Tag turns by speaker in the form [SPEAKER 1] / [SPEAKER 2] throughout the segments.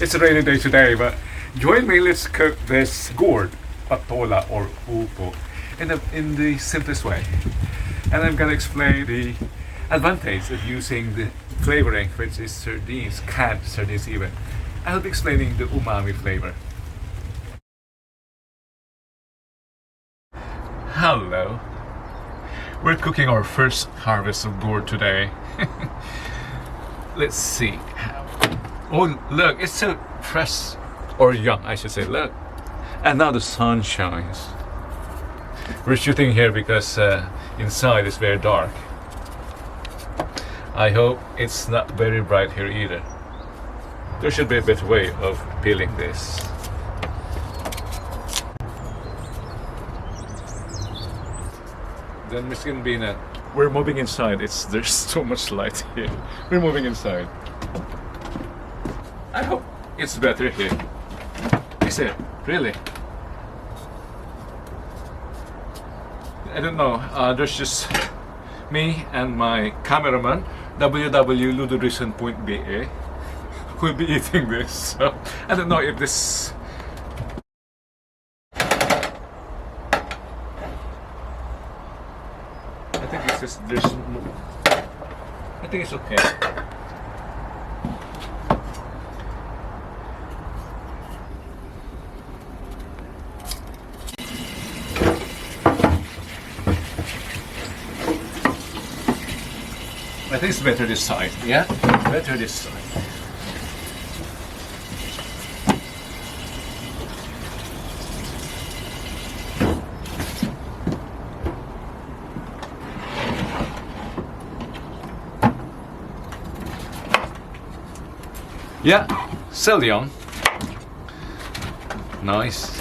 [SPEAKER 1] It's a rainy day today, but join me. Let's cook this gourd, patola or upo, in the simplest way. And I'm gonna explain the advantage of using the flavoring, which is sardines, canned sardines even. I'll be explaining the umami flavor. Hello. We're cooking our first harvest of gourd today. Let's see. Oh, look, it's so fresh, or young, I should say. Look, and now the sun shines. We're shooting here because inside it's very dark. I hope it's not very bright here either. There should be a better way of peeling this. Then Miss Bina, we're moving inside. There's so much light here. We're moving inside. I hope it's better here. Is it? Really? I don't know. There's just me and my cameraman, www.ludorisen.be, will be eating this. So I don't know if this. I think it's just I think it's okay. I think it's better this side. Yeah, better this side. Yeah, still young. Nice.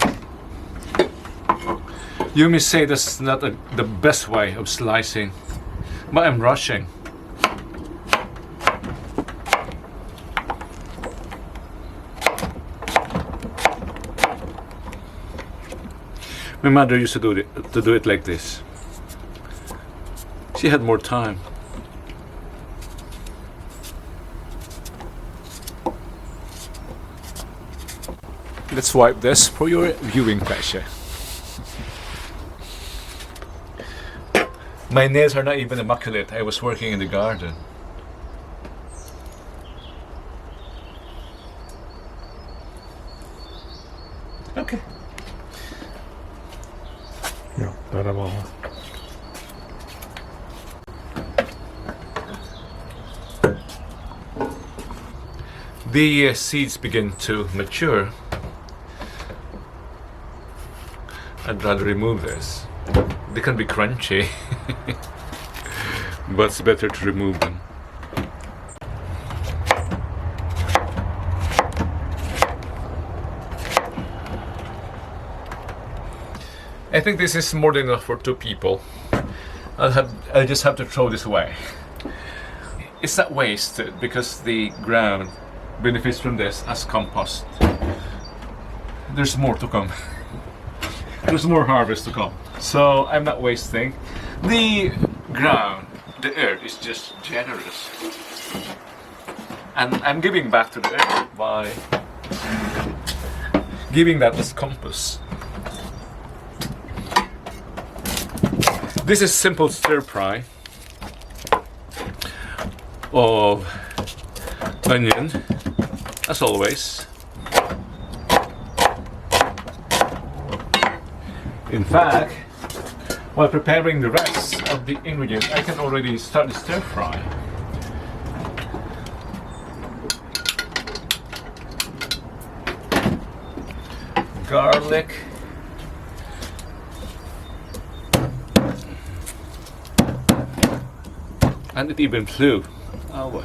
[SPEAKER 1] You may say that's not the best way of slicing, but I'm rushing. My mother used to do it like this. She had more time. Let's wipe this for your viewing pleasure. My nails are not even immaculate. I was working in the garden. Okay.
[SPEAKER 2] Ja, där var det.
[SPEAKER 1] The seeds begin to mature. I'd rather remove this. They can be crunchy, but it's better to remove them. I think this is more than enough for 2 people. I'll just have to throw this away. It's not wasted because the ground benefits from this as compost. There's more to come. There's more harvest to come. So I'm not wasting. The ground, the earth is just generous. And I'm giving back to the earth by giving that as compost. This is simple stir fry of onion, as always. In fact, while preparing the rest of the ingredients, I can already start the stir fry. Garlic. And it even flew. Oh boy.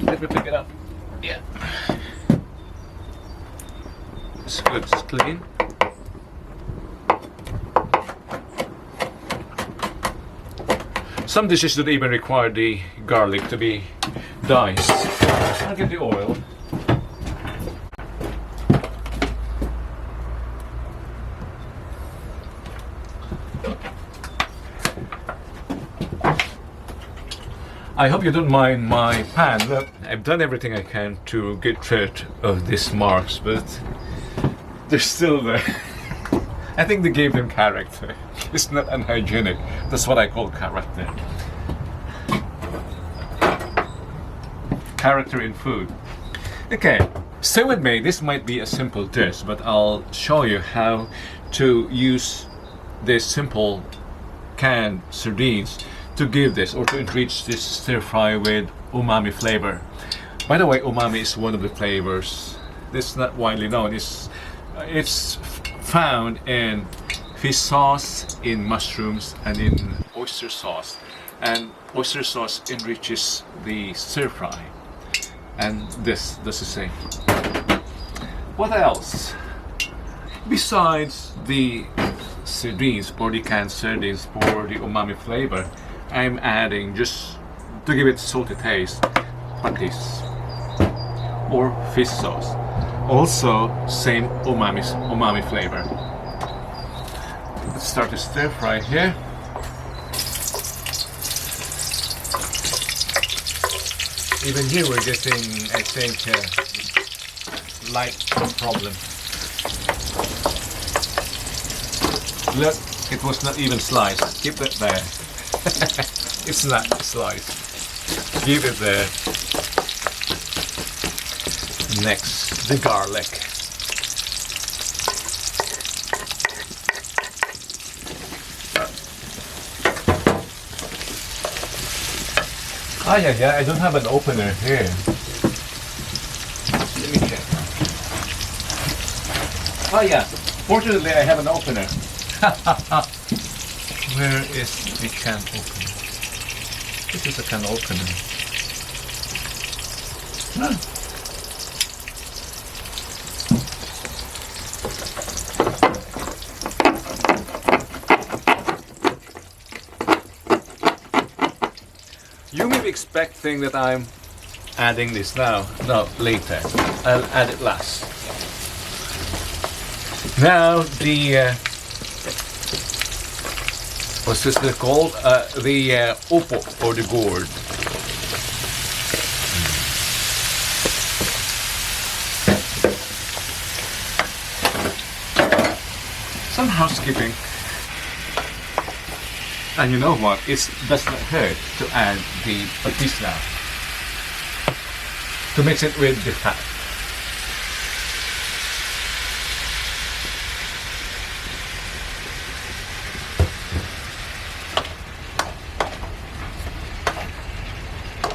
[SPEAKER 1] Let me pick it up. Yeah. It's good, it's clean. Some dishes don't even require the garlic to be diced. I'll get the oil. I hope you don't mind my pan. Look, I've done everything I can to get rid of these marks, but they're still there. I think they gave them character. It's not unhygienic. That's what I call character. Character in food. Okay, stay with me. This might be a simple dish, but I'll show you how to use this simple canned sardines to give this or to enrich this stir fry with umami flavor. By the way, umami is one of the flavors that's not widely known. It's found in fish sauce, in mushrooms, and in oyster sauce. And oyster sauce enriches the stir fry. And this is safe. What else? Besides the sardines or the canned sardines for the umami flavor, I'm adding, just to give it salty taste, patis or fish sauce. Also, same umami flavor. Let's start to stir fry here. Even here we're getting, I think, light problem. Look, it was not even sliced. Keep that there. It's not sliced. Keep it there. Next, the garlic. Ah, yeah, I don't have an opener here. Let me check. Oh yeah, fortunately I have an opener. Where is the can opener? This is a can opener. Huh. You may be expecting that I'm adding this now. No, later. I'll add it last. Now the what's this called? The Upo or the gourd. Some housekeeping. And you know what? It does not hurt to add the patis now. To mix it with the fat.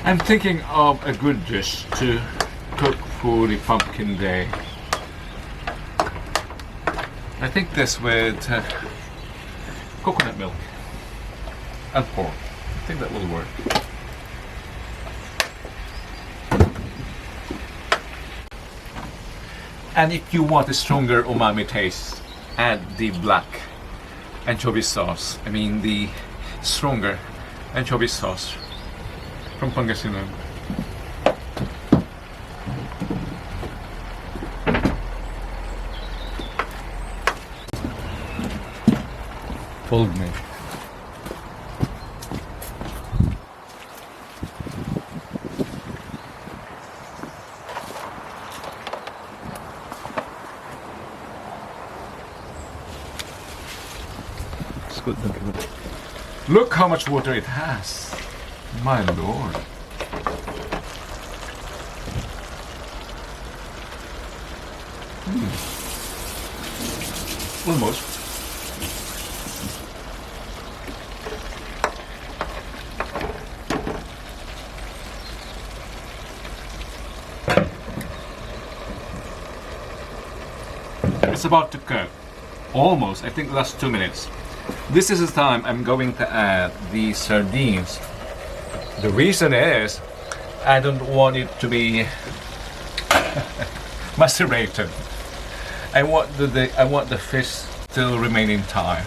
[SPEAKER 1] I'm thinking of a good dish to cook for the pumpkin day. I think this with coconut milk and pork. I think that will work. And if you want a stronger umami taste, add the black anchovy sauce. I mean the stronger anchovy sauce from Pangasinan. Fold me. It's good, look how much water it has. My lord. Almost. It's about to cook. Almost. I think the last 2 minutes. This is the time I'm going to add the sardines. The reason is I don't want it to be macerated. I want the fish still remain entire.